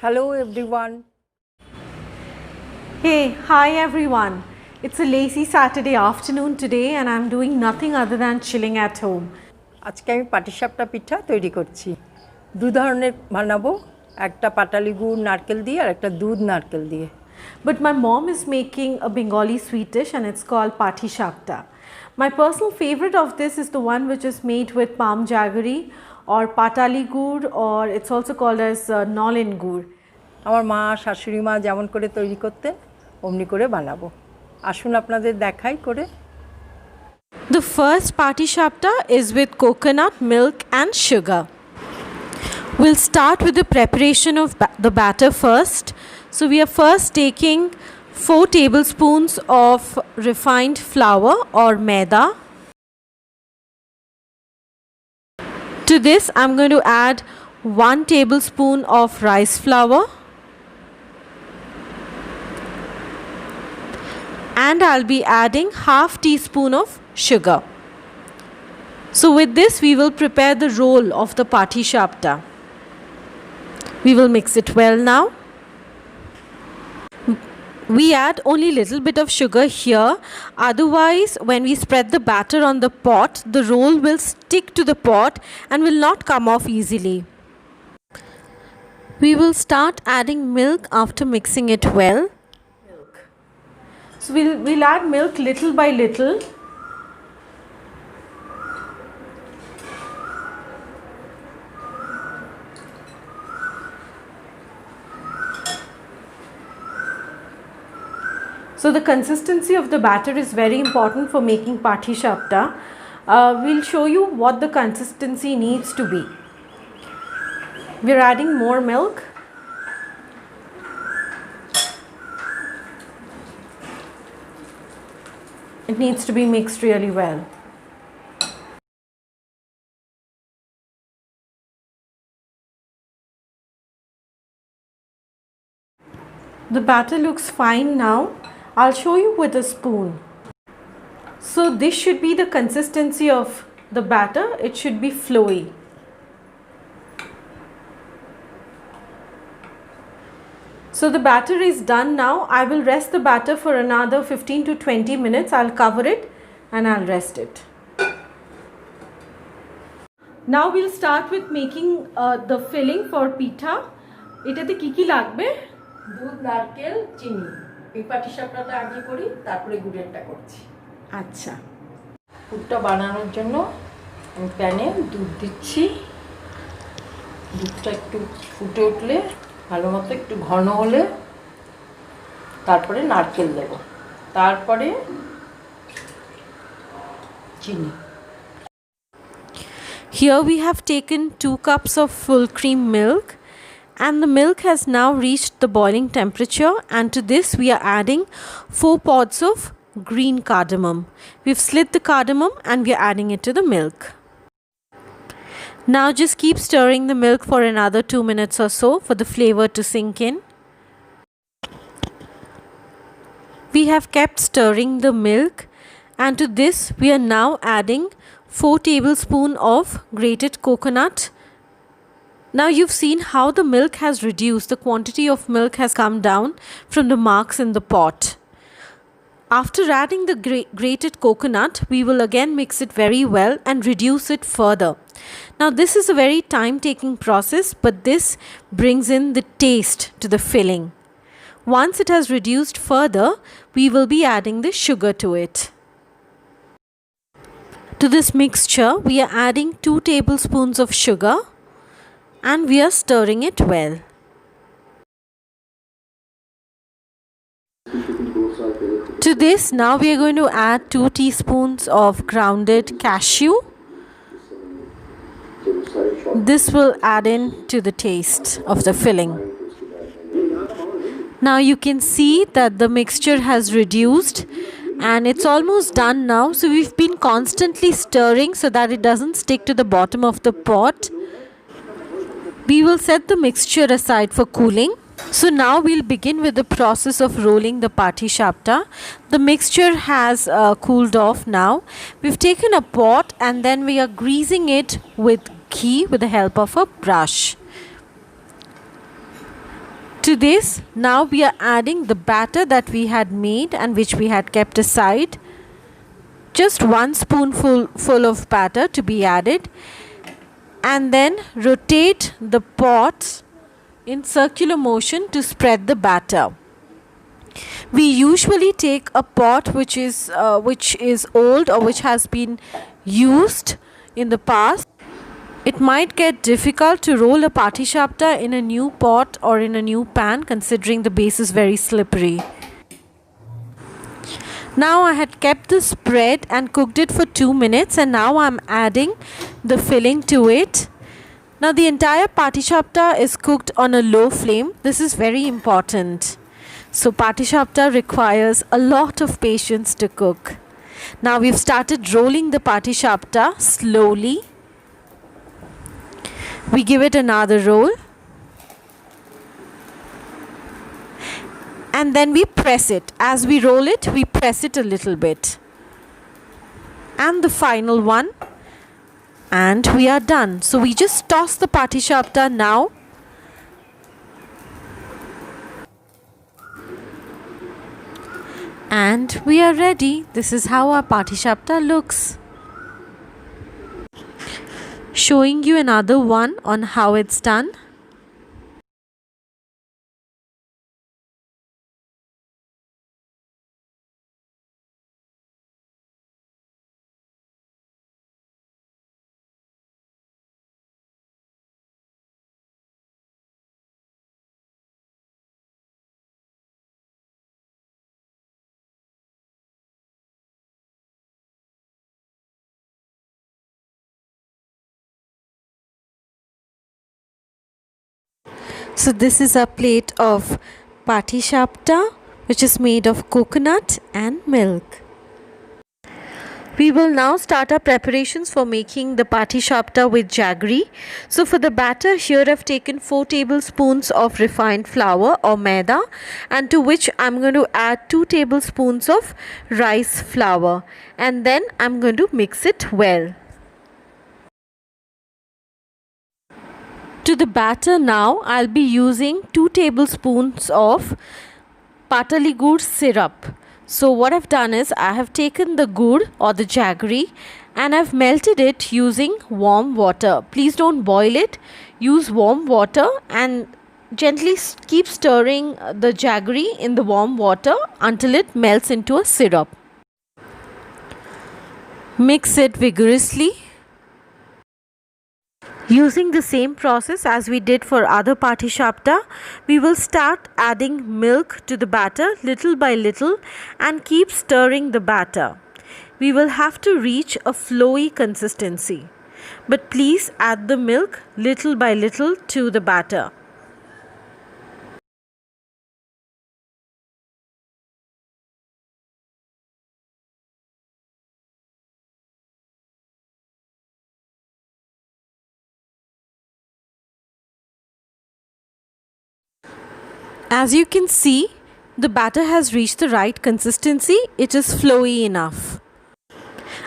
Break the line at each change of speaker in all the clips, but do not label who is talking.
Hello everyone.
Hey, hi everyone. It's a lazy Saturday afternoon today and I'm doing nothing other than chilling at home.
আজকে আমি পাটিসাপটা পিঠা তৈরি করছি। দু ধরনের বানাবো, একটা পাটালি গুড় নারকেল দিয়ে আর একটা দুধ নারকেল দিয়ে।
But my mom is making a Bengali sweet dish and it's called Pati Shapta. My personal favorite of this is the one which is made with palm jaggery or patali gur, or it's also called as nolin gur.
আমার মা শাশুড়ি মা যেমন করে তৈরি করতেন অমনি করে বানাবো। আসুন আপনাদের দেখাই করে।
The first Pati Shapta is with coconut, milk and sugar. We'll start with the preparation of the batter first. So we are first taking 4 tablespoons of refined flour or maida. To this I'm going to add 1 tablespoon of rice flour and I'll be adding half teaspoon of sugar. So with this we will prepare the roll of the Pati Shapta. We will mix it well now. We add only little bit of sugar here, otherwise when we spread the batter on the pot, the roll will stick to the pot and will not come off easily. We will start adding milk after mixing it well. So we'll add milk little by little. So the consistency of the batter is very important for making Pati Shapta. We'll show you what the consistency needs to be. We're adding more milk. It needs to be mixed really well. The batter looks fine now. I'll show you with a spoon. So this should be the consistency of the batter. It should be flowy. So the batter is done now. I will rest the batter for another 15 to 20 minutes. I'll cover it and I'll rest it. Now we'll start with making the filling for pita. এটাতে কি কি লাগবে?
দুধ নারকেল চিনি। এই পাটিসাপটাটা আগে করি তারপরে গুড়েরটা করছি।
আচ্ছা।
পুরটা বানানোর জন্য আমি প্যানে দুধ দিচ্ছি। দুধটা একটু ফুটে উঠলে ভালো মতো একটু ঘন হলে তারপরে নারকেল দেব, তারপরে চিনি।
Here we have taken 2 cups of full cream milk and the milk has now reached the boiling temperature, and to this we are adding 4 pods of green cardamom. We've slit the cardamom and we are adding it to the milk. Now just keep stirring the milk for another 2 minutes or so for the flavor to sink in. We have kept stirring the milk, and to this we are now adding 4 tablespoons of grated coconut. Now you've seen how the milk has reduced, the quantity of milk has come down from the marks in the pot. After adding the grated coconut, we will again mix it very well and reduce it further. Now this is a very time-taking process, but this brings in the taste to the filling. Once it has reduced further, we will be adding the sugar to it. To this mixture, we are adding 2 tablespoons of sugar and we are stirring it well. To this, now we are going to add 2 teaspoons of grounded cashew. This will add in to the taste of the filling. Now you can see that the mixture has reduced and it's almost done now. So we've been constantly stirring so that it doesn't stick to the bottom of the pot. We will set the mixture aside for cooling. So now we'll begin with the process of rolling the Pati Shapta. The mixture has cooled off now. We've taken a pot and then we are greasing it with ghee with the help of a brush. To this, now we are adding the batter that we had made and which we had kept aside. Just 1 spoonful of batter to be added, and then rotate the pot in circular motion to spread the batter. We usually take a pot which is old or which has been used in the past. It might get difficult to roll a patisapta in a new pot or in a new pan, considering the base is very slippery. Now I had kept the spread and cooked it for 2 minutes, and now I'm adding the filling to it. Now the entire patisapta is cooked on a low flame. This is very important. So patisapta requires a lot of patience to cook. Now we've started rolling the patisapta slowly. We give it another roll. And then we press it. As we roll it, we press it a little bit. And the final one. And we are done. So we just toss the patisapta now. And we are ready. This is how our patisapta looks. Showing you another one on how it's done. So this is a plate of patisapta, which is made of coconut and milk. We will now start our preparations for making the patisapta with jaggery. So for the batter, here I've taken 4 tablespoons of refined flour or maida, and to which I'm going to add 2 tablespoons of rice flour, and then I'm going to mix it well. To the batter now, I'll be using 2 tablespoons of patali gur syrup. So what I've done is I have taken the gur or the jaggery and I've melted it using warm water. Please don't boil it. Use warm water and gently keep stirring the jaggery in the warm water until it melts into a syrup. Mix it vigorously. Using the same process as we did for other patisapta, we will start adding milk to the batter little by little and keep stirring the batter. We will have to reach a flowy consistency, but please add the milk little by little to the batter. As you can see, the batter has reached the right consistency. It is flowy enough.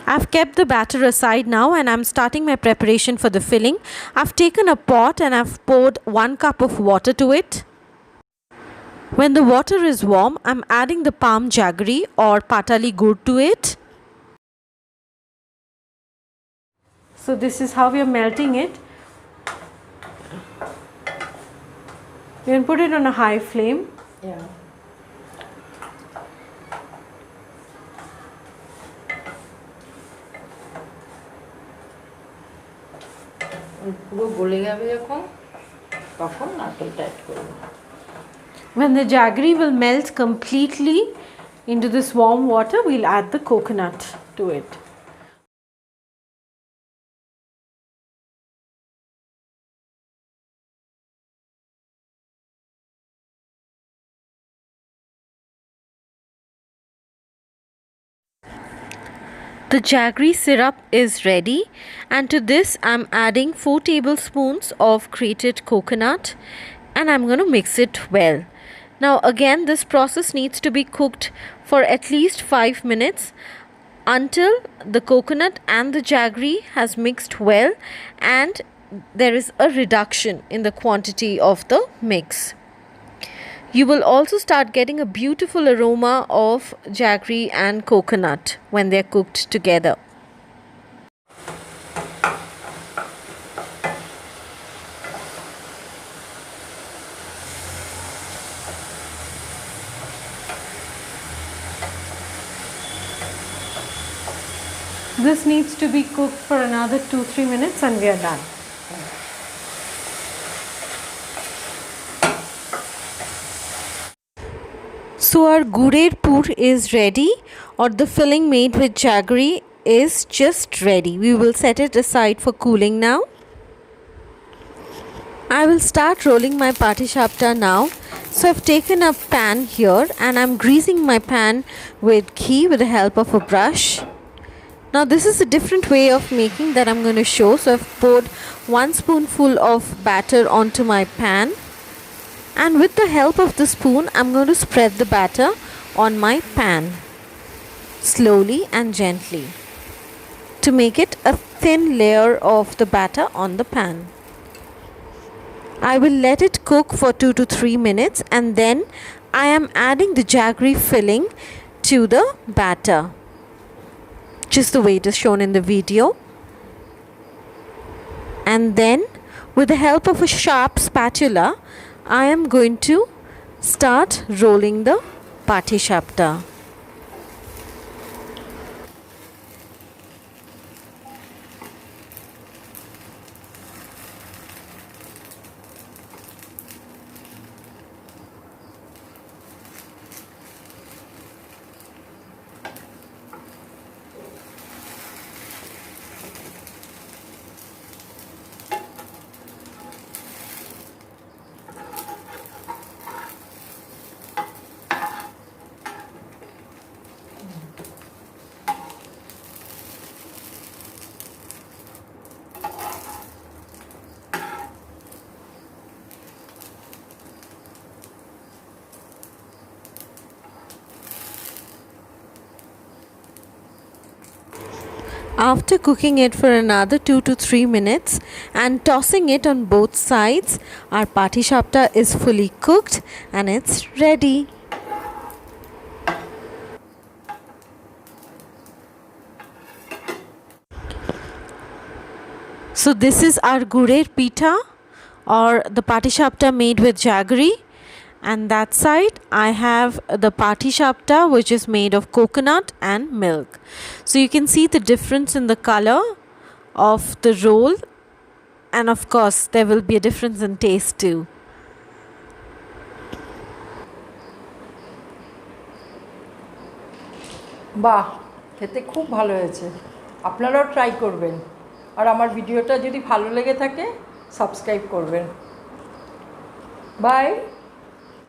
I've kept the batter aside now and I'm starting my preparation for the filling. I've taken a pot and I've poured 1 cup of water to it. When the water is warm, I'm adding the palm jaggery or patali gur to it. So this is how we are melting it. You can put it on a high flame.
Yeah. পুরো গলে যাবে যখন তখন নারকেলটা add করব।
When the jaggery will melt completely into this warm water, we'll add the coconut to it. The jaggery syrup is ready, and to this I'm adding 4 tablespoons of grated coconut and I'm going to mix it well. Now again, this process needs to be cooked for at least 5 minutes until the coconut and the jaggery has mixed well and there is a reduction in the quantity of the mix. You will also start getting a beautiful aroma of jaggery and coconut when they're cooked together. This needs to be cooked for another 2-3 minutes and we are done. So our gurer pur is ready, or the filling made with jaggery is just ready. We will set it aside for cooling now. I will start rolling my patishapta now. So I've taken a pan here and I'm greasing my pan with ghee with the help of a brush. Now this is a different way of making that I'm going to show. So I've poured 1 spoonful of batter onto my pan, and with the help of the spoon I'm going to spread the batter on my pan slowly and gently to make it a thin layer of the batter on the pan. I will let it cook for 2 to 3 minutes and then I am adding the jaggery filling to the batter, just the way it is shown in the video. And then with the help of a sharp spatula I am going to start rolling the patishapta. After cooking it for another 2 to 3 minutes and tossing it on both sides, our patishapta is fully cooked and it's ready. So this is our gurer pitha, or the patishapta made with jaggery. And that side I have the patishapta which is made of coconut and milk. So you can see the difference in the color of the roll, and of course there will be a difference in taste too.
বাহ, খেতে খুব ভালো হয়েছে। আপনারাও try করবেন, আর আমার ভিডিওটা যদি ভালো লেগে থাকে সাবস্ক্রাইব করবেন। বাই।